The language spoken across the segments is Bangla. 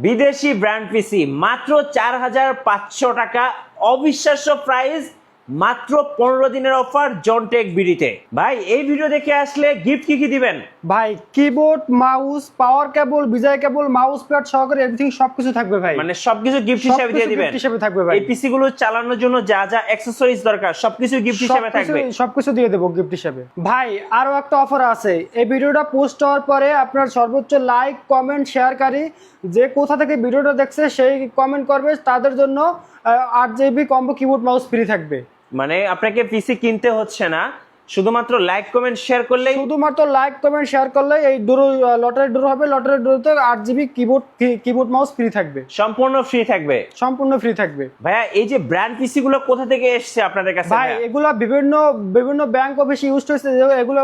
বিদেশি ব্র্যান্ড পিসি মাত্র ৪৫০০ টাকা, অবিশ্বাস্য প্রাইস, মাত্র ১৫ দিনের অফার জনটেক বিডিতে। ভাই এই ভিডিও দেখে আসলে গিফট কি দিবেন? ভাই কিবোর্ড, মাউস, পাওয়ার কেবল, বিজয় কেবল, মাউস প্যাড সহকারে এভরিথিং সবকিছু থাকবে ভাই। মানে সবকিছু গিফট হিসেবে দিয়ে দিবেন? গিফট হিসেবে থাকবে ভাই। এই পিসি গুলো চালানোর জন্য যা যা অ্যাকসেসরিজ দরকার সবকিছু গিফট হিসেবে থাকবে। সবকিছু দিয়ে দেব গিফট হিসেবে। ভাই আরো একটা অফার আছে, এই ভিডিওটা পোস্ট হওয়ার পরে আপনার সর্বোচ্চ লাইক, কমেন্ট, শেয়ারকারী যে কোথা থেকে ভিডিওটা দেখছে সেই কমেন্ট করবে, তাদের জন্য 8 GB combo keyboard mouse free থাকবে। মানে আপনাকে পিসি কিনতে হচ্ছে না, শুধুমাত্র লাইক কমেন্ট শেয়ার করলেই, শুধুমাত্র লাইক কমেন্ট শেয়ার করলে এই ডোর লটারি ডোর হবে, লটারি ডোরতে 8 জিবি কিবোর্ড মাউস ফ্রি থাকবে, সম্পূর্ণ ফ্রি থাকবে। সম্পূর্ণ ফ্রি থাকবে। ভাইয়া এই যে ব্র্যান্ড পিসি গুলো কোথা থেকে এসেছে আপনাদের কাছে? ভাই এগুলা বিভিন্ন ব্যাংক অফিসে ইউজ হচ্ছে, এগুলো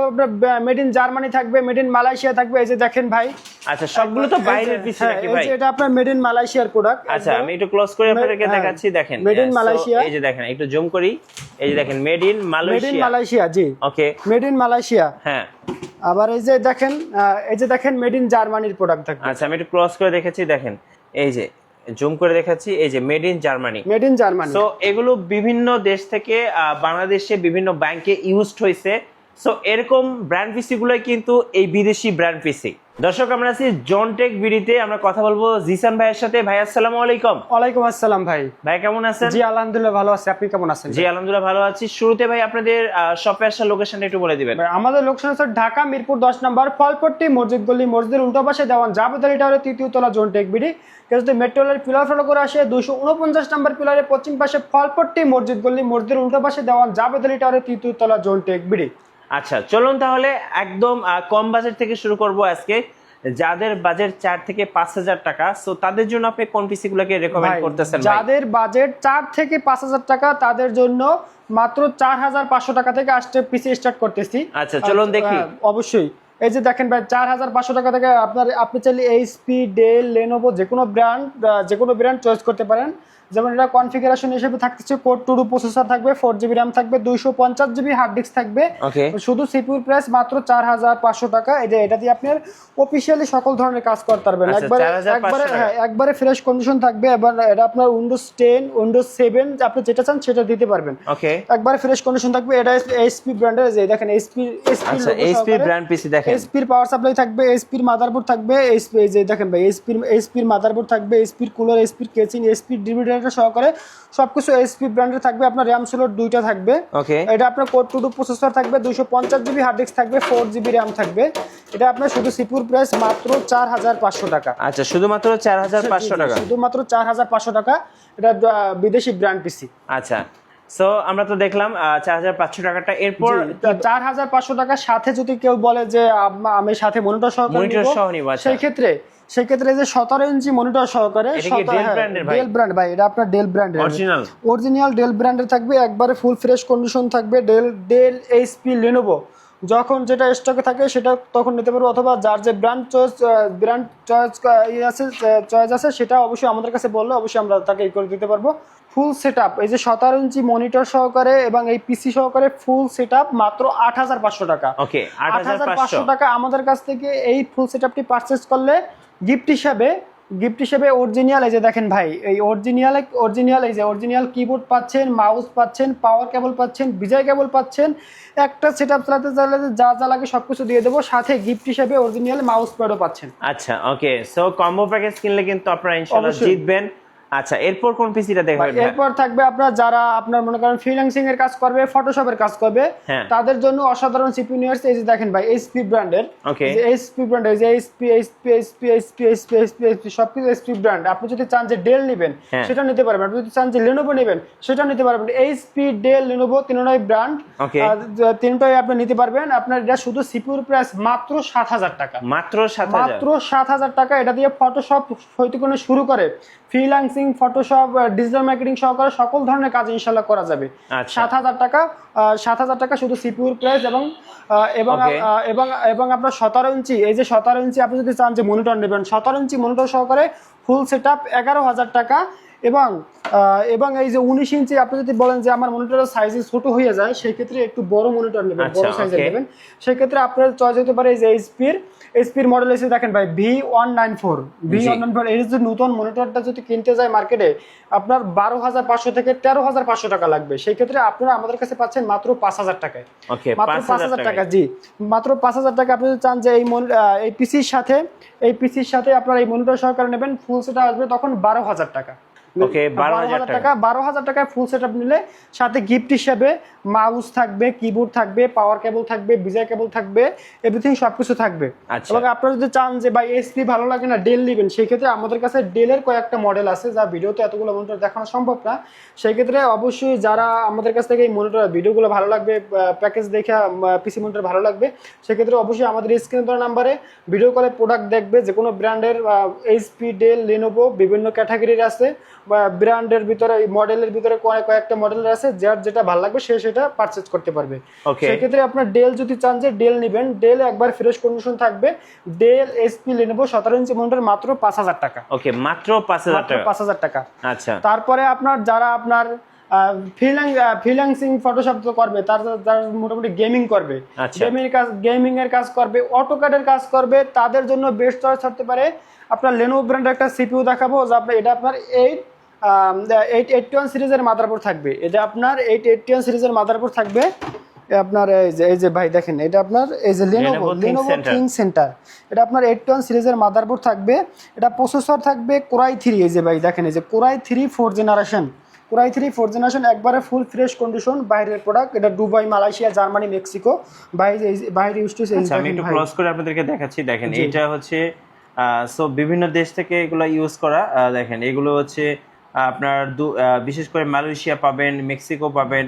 মেড ইন জার্মানি থাকবে, মেড ইন মালয়েশিয়া থাকবে। এই যে দেখেন ভাই, আচ্ছা সবগুলো তো বাইরের পিসি নাকি ভাই? এটা আপনার মেড ইন মালয়েশিয়ার প্রোডাক্ট। আচ্ছা আমি একটু ক্লোজ করে আপনাদেরকে দেখাচ্ছি, দেখেন মেড ইন মালয়েশিয়া। এই যে দেখেন, একটু জুম করি, এই যে দেখেন made in Malaysia. Made in Malaysia, G okay, made in Malaysia. হ্যাঁ, আবার এই যে দেখেন মেড ইন জার্মানির প্রোডাক্ট থাকবে। আচ্ছা আমি একটু ক্লোজ করে দেখেছি, দেখেন এই যে জুম করে দেখাচ্ছি, এই যে made in Germany. Made in Germany. So এগুলো বিভিন্ন দেশ থেকে বাংলাদেশে বিভিন্ন ব্যাংকে ইউজড হয়েছে। সো এরকম ব্র্যান্ড পিসি গুলোই কিন্তু এই বিদেশি ব্র্যান্ড পিসি। দর্শক আমরা আছি জনটেক বিডিতে, আমরা কথা বলবো জিসান ভাইয়ের সাথে। ভাই আসসালামু আলাইকুম। ওয়ালাইকুম আসসালাম ভাই। ভাই কেমন আছেন? জি আলহামদুলিল্লাহ ভালো আছি, আপনি কেমন আছেন? জি আলহামদুলিল্লাহ ভালো আছি। শুরুতে ভাই আপনাদের শপে আসার লোকেশনটা একটু বলে দিবেন। আমাদের লোকেশন হচ্ছে ঢাকা মিরপুর 10 নম্বর ফলপট্টি মসজিদ গলি, মসজিদের উল্টো পাশে দেওয়ান জাবেদ আলী টাওয়ারের 3য় তলা জনটেক বিডি। কেউ যদি মেট্রো রেলের পিলার ফলো করে আসে 249 নম্বর পিলারের পশ্চিম পাশে ফলপট্টি মসজিদ গলি, মসজিদের উল্টো পাশে দেওয়ান জাবেদ আলী টাওয়ারের 3য় তলা জনটেক বিডি। আচ্ছা চলুন তাহলে একদম কম বাজেট থেকে শুরু করব আজকে। যাদের বাজেট 4 থেকে 5,000 টাকা, সো তাদের জন্য আপনি কোন পিসি গুলোকে রেকমেন্ড করতেছেন? যাদের বাজেট 4 থেকে 5,000 টাকা তাদের জন্য মাত্র 4,500 টাকা থেকে আসতে পিসি স্টার্ট করতেছি। আচ্ছা চলুন দেখি। অবশ্যই এই যে দেখেন ভাই, 4,500 টাকা থেকে আপনি চাইলে এইচপি, ডেল, লেনোভো যে কোনো ব্র্যান্ড চয়েস করতে পারেন। যেমন এটা কনফিগারেশন হিসেবে থাকতেছে কোর 2 প্রসেসর থাকবে, 4 জিবি র্যাম থাকবে, 250 জিবি হার্ড ডিস্ক থাকবে। শুধু সিপিইউর প্রাইস মাত্র 4,500 টাকা। এটা দিয়ে আপনি অফিশিয়ালি সকল ধরনের কাজ করতে পারবেন। একবারে ফ্রেশ কন্ডিশন থাকবে। এবার এটা আপনার উইন্ডোজ 10, উইন্ডোজ 7 আপনি যেটা চান সেটা দিতে পারবেন। একবারে ফ্রেশ কন্ডিশন থাকবে। এটা এইচপি ব্র্যান্ডের, যে দেখেন এইচপি ব্র্যান্ড পিসি দেখেন, এইচপির পাওয়ার সাপ্লাই থাকবে, এইচপির মাদারবোর্ড থাকবে, এই যে দেখেন ভাই এইচপির মাদারবোর্ড থাকবে, এইচপির কুলার, এইচপির কেচিং, এইচপির ডিভিডেন্ট সহকারে সবকিছু এইচপি ব্র্যান্ডের থাকবে। আপনার র্যাম স্লট 2টা থাকবে। এটা আপনার কোর 2 প্রসেসর থাকবে, 250 জিবি হার্ড ডিস্ক থাকবে, 4 জিবি র্যাম থাকবে। এটা আপনার শুধু সিপিইউর প্রাইস মাত্র 4,500 টাকা। আচ্ছা শুধুমাত্র 4,500 টাকা? শুধুমাত্র 4,500 টাকা। এটা বিদেশি ব্র্যান্ড পিসি। আচ্ছা সো আমরা তো দেখলাম 4,500 টাকাটা। এরপর 4,500 টাকার সাথে যদি কেউ বলে যে আমি সাথে মনিটর সহ নিব, সেই ক্ষেত্রে যে 17 ইঞ্চি মনিটর সহকারে, ডেল ব্র্যান্ড ভাই, এটা আপনার ডেল ব্র্যান্ডের অরিজিনাল ডেল ব্র্যান্ডের থাকবে। একবারে ফুল ফ্রেশ কন্ডিশন থাকবে। ডেল, এইচপি, লেনোভো যখন যেটা স্টকে থাকে সেটা তখন নিতে পারবো, অথবা যার যে ব্র্যান্ড চয়েস আছে সেটা অবশ্যই আমাদের কাছে বললে অবশ্যই আমরা তাকে করে দিতে পারবো। ফুল সেটআপ এই যে 17 ইঞ্চি মনিটর সহকারে এবং এই পিসি সহকারে ফুল সেটআপ মাত্র 8,500 টাকা। 8,500 টাকা আমাদের কাছ থেকে এই ফুল সেটআপটি পারচেজ করলে গিফট হিসেবে অরিজিনাল, এই যে দেখেন ভাই, এই অরিজিনাল কিবোর্ড পাচ্ছেন, মাউস পাচ্ছেন, পাওয়ার কেবল পাচ্ছেন, বিজয় কেবল পাচ্ছেন। একটা সেটআপ চালাতে যা যা লাগে সবকিছু দিয়ে দেবো, সাথে গিফট হিসেবে অরিজিনাল মাউস প্যাডও পাচ্ছেন। আচ্ছা ওকে, সো কম্বো প্যাকেজ কিনলে কিন্তু আপনারা ইনশাআল্লাহ জিতবেন। আচ্ছা এরপর কোন পিসিটা দেখাবেন? এরপর থাকবে আপনার যারা আপনার মনে করেন ফ্রিল্যান্সিং এর কাজ করবে, ফটোশপের কাজ করবে, তাদের জন্য অসাধারণ সিপিইউ নিয়ে আসছে। এই যে দেখেন ভাই, এইচপি ব্র্যান্ডের, সবকিছু এইচপি ব্র্যান্ড। আপনি যদি চান যে ডেল নেবেন সেটা নিতে পারবেন, আপনি যদি চান যে লেনোভো নেবেন সেটা নিতে পারবেন। এইচপি, ডেল, লেনোভো তিনটাই ব্র্যান্ড, তিনটাই আপনি নিতে পারবেন। আপনার এটা শুধু সিপিইউর প্রাইস মাত্র 7,000 টাকা। মাত্র 7,000 টাকা। এটা দিয়ে ফটোশপ হইতে কোনো শুরু করে ফ্রিল্যান্সিং, ফটোশপ, ডিজিটাল মার্কেটিং সহকারে সকল ধরনের কাজ ইনশাআল্লাহ করা যাবে। 7,000 টাকা শুধু সিপিইউর প্রাইস। এবং আপনার 17 ইঞ্চি, এই যে 17 ইঞ্চি আপনি যদি চান যে মনিটর নেবেন, 17 ইঞ্চি মনিটর সহকারে ফুল সেটআপ 11,000 টাকা। এবং এই যে 19 ইঞ্চি আপনি যদি বলেন যে আমার মনিটরের সাইজ ছোট হয়ে যায়, সেই ক্ষেত্রে একটু বড় মনিটর নেবেন, বড় সাইজের নেবেন, সেই ক্ষেত্রে আপনার চয়েস হতে পারে এই যে এইচপির মডেল এসে দেখেন ভাই V194 এর যে নতুন মনিটরটা যদি কিনতে যায় মার্কেটে আপনার 12,500 থেকে 13,500 টাকা লাগবে, সেই ক্ষেত্রে আপনারা আমাদের কাছে পাচ্ছেন মাত্র 5,000 টাকায়। মাত্র 5,000 টাকা, জি মাত্র 5,000 টাকা। আপনি যদি চান যে এই পিসির সাথে আপনার এই মনিটর সহকারে নেবেন, ফুল সেট আসবে তখন 12,000 টাকা। ওকে, 12,000 টাকা। 12,000 টাকায় ফুল সেটআপ নিলে সাথে গিফট হিসেবে মাউস থাকবে, কিবোর্ড থাকবে, পাওয়ার কেবল থাকবে, বিজয় কেবল থাকবে, এভরিথিং সবকিছু থাকবে। এবং আপনারা যদি চান যে ভাই এসপি ভালো লাগে না ডেল নেবেন, সেই ক্ষেত্রে আমাদের কাছে ডেলের কয়েকটা মডেল আছে যা ভিডিওতে এতগুলো মনিটর দেখানো সম্ভব না। সেই ক্ষেত্রে অবশ্যই যারা আমাদের কাছ থেকে এই মনিটর ভিডিওগুলো ভালো লাগবে, প্যাকেজ দেখে পিসি মনিটর ভালো লাগবে, সেক্ষেত্রে অবশ্যই আমাদের স্ক্রিনে দেওয়া নাম্বারে ভিডিও কলে প্রোডাক্ট দেখবে। যে কোনো ব্র্যান্ডের এইচপি, ডেল, লেনোভো বিভিন্ন ক্যাটাগরির আছে বা ব্র্যান্ডের ভিতরে মডেলের ভিতরে কয়েকটা মডেলের আছে, যার যেটা ভালো লাগবে সে সেটা পারচেজ করতে পারবে। সেক্ষেত্রে আপনার ডেল যদি চান যে ডেল নেবেন, ডেল একবার ফ্রেশ কন্ডিশন থাকবে। Del, HP, Lenovo 17 inch monitor মাত্র 5,000 টাকা। ওকে, মাত্র 5,000 টাকা। আচ্ছা, তারপরে যারা আপনার ফ্রিল্যান্সিং ফটোশপ তো করবে, যারা মোটামুটি গেমিং করবে, গেমিং এর কাজ করবে, অটোক্যাডের কাজ করবে, তাদের জন্য বেস্ট চয়েস হতে পারে আপনার লেনোভো ব্র্যান্ডের একটা সিপিইউ দেখাবো। এটা আপনার 881 সিরিজের মাদারবোর্ড থাকবে। এটা আপনার 881 সিরিজের মাদারবোর্ড থাকবে আপনার এই যে ভাই দেখেন, এটা আপনার এই যে লেনোভো থিং সেন্টার, এটা আপনার 81 সিরিজের মাদারবোর্ড থাকবে। এটা প্রসেসর থাকবে কোরাই 3, এই যে ভাই দেখেন, এই যে কোরাই 3 4 জেনারেশন, একবারে ফুল ফ্রেশ কন্ডিশন, বাইরের প্রোডাক্ট। এটা দুবাই, মালয়েশিয়া, জার্মানি, মেক্সিকো বাইরে ইউজ টু। আমি একটু ক্লোজ করে আপনাদেরকে দেখাচ্ছি। দেখেন এটা হচ্ছে সো বিভিন্ন দেশ থেকে এগুলো ইউজ করা। দেখেন এগুলো হচ্ছে আপনার বিশেষ করে মালয়েশিয়া পাবেন, মেক্সিকো পাবেন,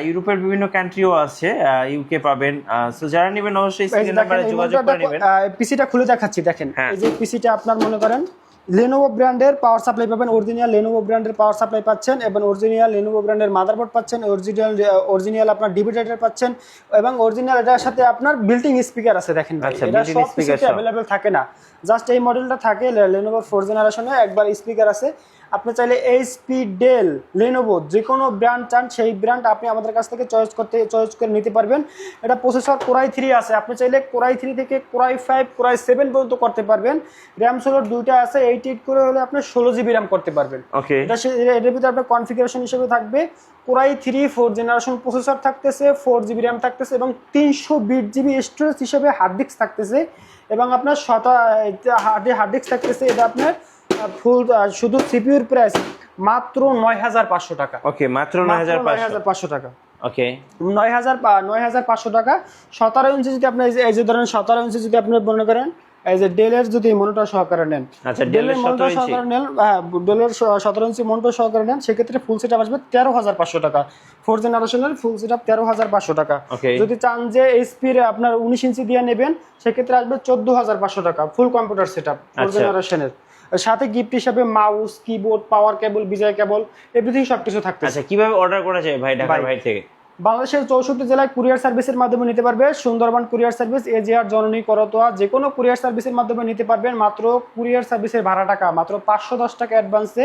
ইউরোপের বিভিন্ন কান্ট্রিও আছে, ইউকে পাবেন। সো যারা নেবেন অবশ্যই স্ক্রিন নাম্বারে যোগাযোগ করে নেবেন। পিসিটা খুলে দেখাচ্ছি, দেখেন এই যে পিসিটা আপনার মনে করেন লেনোভো ব্র্যান্ডের পাওয়ার সাপ্লাই পাবেন, অরিজিনাল লেনোভো ব্র্যান্ডের পাওয়ার সাপ্লাই পাচ্ছেন, এবং অরিজিনাল লেনোভো ব্র্যান্ডের মাদারবোর্ড পাচ্ছেন, অরিজিনাল আপনার ডিভিডি রাইটার পাচ্ছেন, এবং অরিজিনাল এটার সাথে আপনার বিল্ট ইন স্পিকার আছে। দেখেন এটা সব পিসিতে अवेलेबल থাকে না, জাস্ট এই মডেলটা থাকে লেনোভো 4 জেনারেশনে, একবার স্পিকার আছে। আপনি চাইলে এইচপি, ডেল, লেনোভো যে কোনো ব্র্যান্ড চান সেই ব্র্যান্ড আপনি আমাদের কাছ থেকে চয়েস করে নিতে পারবেন। এটা প্রসেসর কোরাই 3 আছে, আপনি চাইলে কোরাই 3 থেকে কোরাই 5, কোরাই 7 পর্যন্ত করতে পারবেন। র্যাম স্লট দুইটা আছে, 8 করে হলে আপনি 16 জিবি র্যাম করতে পারবেন। এটার ভিতরে আপনার কনফিগারেশন হিসেবে থাকবে কোরাই 3 4 জেনারেশন প্রসেসর থাকতেছে, 4 জিবি র্যাম থাকতেছে, এবং 320 জিবি স্টোরেজ হিসেবে হার্ড ডিস্ক থাকতেছে, এবং আপনার হার্ড ডিস্ক থাকতেছে। এটা আপনার ফুল শুধু সিপিইউর প্রাইস মাত্র 9,500 টাকা। ওকে, মাত্র 9,500 টাকা। ওকে, 9,500 টাকা। 17 ইঞ্চি যদি আপনি এই যে ধরেন 17 ইঞ্চি যদি আপনি মনে করেন এই যে ডেলের যদি মনিটর সহকারে নেন, আচ্ছা ডেলের মনিটর সহকারে নেন, হ্যাঁ ডেলের 17 ইঞ্চি মনিটর সহকারে নেন, সেক্ষেত্রে ফুল সেটআপ আসবে 13,500 টাকা। 4 জেনারেশনের ফুল সেটআপ 13,500 টাকা। যদি চান যে এইচপি র আপনার 19 ইঞ্চি দিয়ে নেবেন, সেক্ষেত্রে আসবে 14,500 টাকা ফুল কম্পিউটার সেটআপ 4 জেনারেশনের। সাথে গিফট হিসেবে মাউস, কিবোর্ড, পাওয়ার কেবল, বিজয় কেবল, এভরিথিং সবকিছু থাকবে। আচ্ছা, কিভাবে অর্ডার করা যায় ভাই ঢাকার বাইরে থেকে? বাংলাদেশের 64 জেলায় কুরিয়ার সার্ভিসের মাধ্যমে নিতে পারবে। সুন্দরবন কুরিয়ার সার্ভিস, এজিআর, জননী, করতোয়া যে কোনো কুরিয়ার সার্ভিসের মাধ্যমে নিতে পারবেন। মাত্র কুরিয়ার সার্ভিসের ভাড়া টাকা মাত্র 510 টাকা অ্যাডভান্সে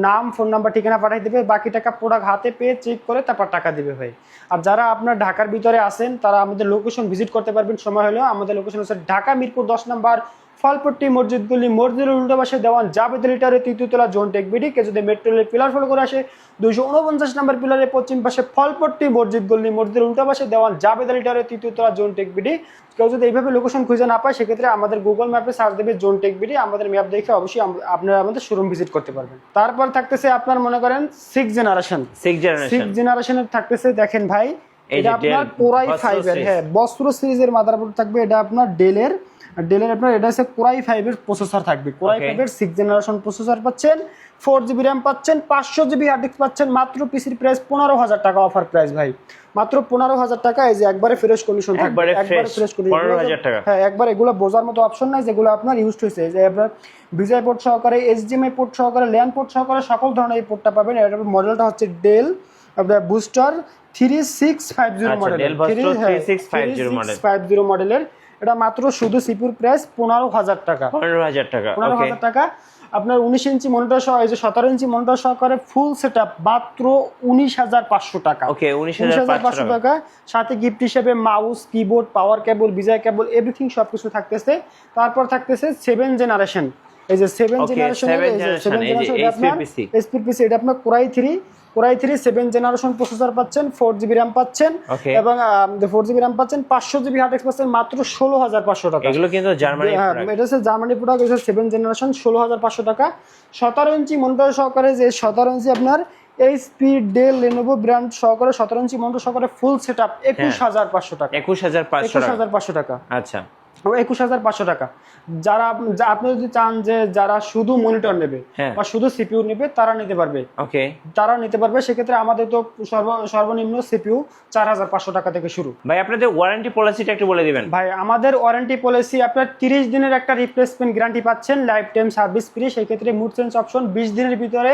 নাম, ফোন নাম্বার, ঠিকানা পাঠিয়ে দেবে। বাকি টাকা প্রোডাক্ট হাতে পেয়ে চেক করে তারপর টাকা দিবে ভাই। আর যারা আপনার ঢাকার ভিতরে আসেন তারা আমাদের লোকেশন ভিজিট করতে পারবেন সময় হলেও। আমাদের লোকেশন হচ্ছে ঢাকা মিরপুর 10 নম্বর, ফলপট্টি মসজিদ গলি, মসজিদের উল্টো পাশে দেওয়ান জাবেদ লিটারে 3য় তলা, জোন টেক বিডি। কে যদি মেট্রো রেলের পিলার ফলো করে আসে 249 নম্বর পিলারের পশ্চিম পাশে ফলপট্টি মসজিদ গলি, মসজিদের উল্টো পাশে দেওয়ান জাবেদ লিটারে 3য় তলা, জোন টেক বিডি। কেউ যদি এইভাবে লোকেশন খুঁজে না পায়, সেক্ষেত্রে আমাদের গুগল ম্যাপে সার্চ দেবে জোন টেক বিডি। আমাদের ম্যাপ দেখে অবশ্যই আপনারা আমাদের শোরুম ভিজিট করতে পারবেন। তারপর থাকতেছে আপনার মনে করেন 6 জেনারেশনের থাকতেছে। দেখেন ভাই, এটা আপনার কোরাই 5 এর, হ্যাঁ বস্ত্র সিরিজের মাদারবোর্ড থাকবে। এটা আপনার ডেলের আপনার এটা হচ্ছে কোরাই 5 এর প্রসেসর থাকবে। কোরাই 5 এর 6 জেনারেশন প্রসেসর পাচ্ছেন, 4 জিবি র্যাম পাচ্ছেন, 500 জিবি হার্ড ডিস্ক পাচ্ছেন। মাত্র পিসির প্রাইস 15,000 টাকা, অফার প্রাইস ভাই মাত্র 15,000 টাকা। এই যে একবারে ফ্রেশ কন্ডিশন থাকবে, একবারে ফ্রেশ কন্ডিশন 15,000 টাকা। হ্যাঁ, একবার এগুলো বোঝার মতো অপশন নাই, যেগুলো আপনার ইউজ হয়েছে। যে আপনার বিজয় পোর্ট সহকারে, এইচডিএমআই পোর্ট সহকারে, ল্যান পোর্ট সহকারে সকল ধরনের এই পোর্টটা পাবেন। এর মডেলটা হচ্ছে ডেল আপনার বুস্টার 3650 মডেল, 3650 মডেলের। এটা মাত্র শুধু সিপিইউর প্রাইস 15,000 টাকা। 15,000 টাকা। 15,000 টাকা। আপনার 19 ইঞ্চি মনিটর সহ এই যে 17 ইঞ্চি মনিটর সহকারে ফুল সেটআপ মাত্র 19,500 টাকা। ওকে 19,500 টাকা। টাকা, সাথে গিফট হিসেবে মাউস, কিবোর্ড, পাওয়ার কেবল, বিজয় কেবল, এভরিথিং সবকিছু থাকতেছে। তারপর থাকতেছে 7 জেনারেশন, এই যে 7 জেনারেশনের এসপি পিসি, এটা আপনার কোরাই 3 7 জেনারেশন প্রসেসর পাচ্ছেন, 4GB RAM পাচ্ছেন এবং 4GB RAM পাচ্ছেন, 500GB হার্ড ডিস্ক পাচ্ছেন মাত্র 16,500 টাকা। এগুলো কিন্তু জার্মানি প্রোডাক্ট। এটা হচ্ছে জার্মানি প্রোডাক্ট, 7 জেনারেশন 16,500 টাকা। 17 ইঞ্চি মনিটর সহকারে, যে 17 ইঞ্চি আপনার এইচপি ডেল লেনোভো ব্র্যান্ড সহকারে 17 ইঞ্চি মনিটর সহকারে ফুল সেটআপ 21,500 টাকা। 21,500 টাকা। আচ্ছা 21,500 টাকা। যারা আপনি যদি চান যে যারা শুধু মনিটর নেবে বা শুধু সিপিইউ নেবে তারা নিতে পারবে। ওকে, তারা নিতে পারবে। সেক্ষেত্রে আমাদের তো সর্বনিম্ন সিপিইউ 4,500 টাকা থেকে শুরু। ভাই আপনাদের ওয়ারেন্টি পলিসিটা একটু বলে দিবেন। ভাই আমাদের ওয়ারেন্টি পলিসি আপনার 30 দিনের একটা রিপ্লেসমেন্ট গ্যারান্টি পাচ্ছেন, লাইফ টাইম সার্ভিস ফ্রি। সেই ক্ষেত্রে মুড চেঞ্জ অপশন 20 দিনের ভিতরে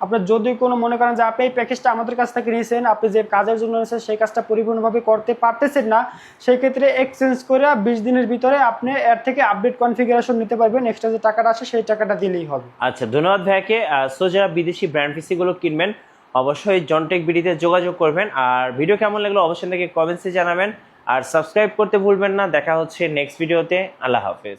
আপনার যদি কোনো মনে করেন যে আপনি এই প্যাকেজটা আমাদের কাছ থেকে নিয়েছেন, আপনি যে কাজের জন্য নিয়েছেন সেই কাজটা পরিপূর্ণভাবে করতে পারতেছেন না, সেই ক্ষেত্রে এক্সচেঞ্জ করে 20 দিনের ভিতরে আপনি এর থেকে আপডেট কনফিগারেশন নিতে পারবেন। এক্সট্রা যে টাকাটা আসে সেই টাকাটা দিলেই হবে। আচ্ছা ধন্যবাদ ভাইকে। সো যারা বিদেশি ব্র্যান্ড পিসি গুলো কিনবেন অবশ্যই জনটেক বিডিতে যোগাযোগ করবেন। আর ভিডিও কেমন লাগলো অবশ্যই থেকে কমেন্টসে জানাবেন। আর সাবস্ক্রাইব করতে ভুলবেন না। দেখা হচ্ছে নেক্সট ভিডিওতে। আল্লাহ হাফেজ।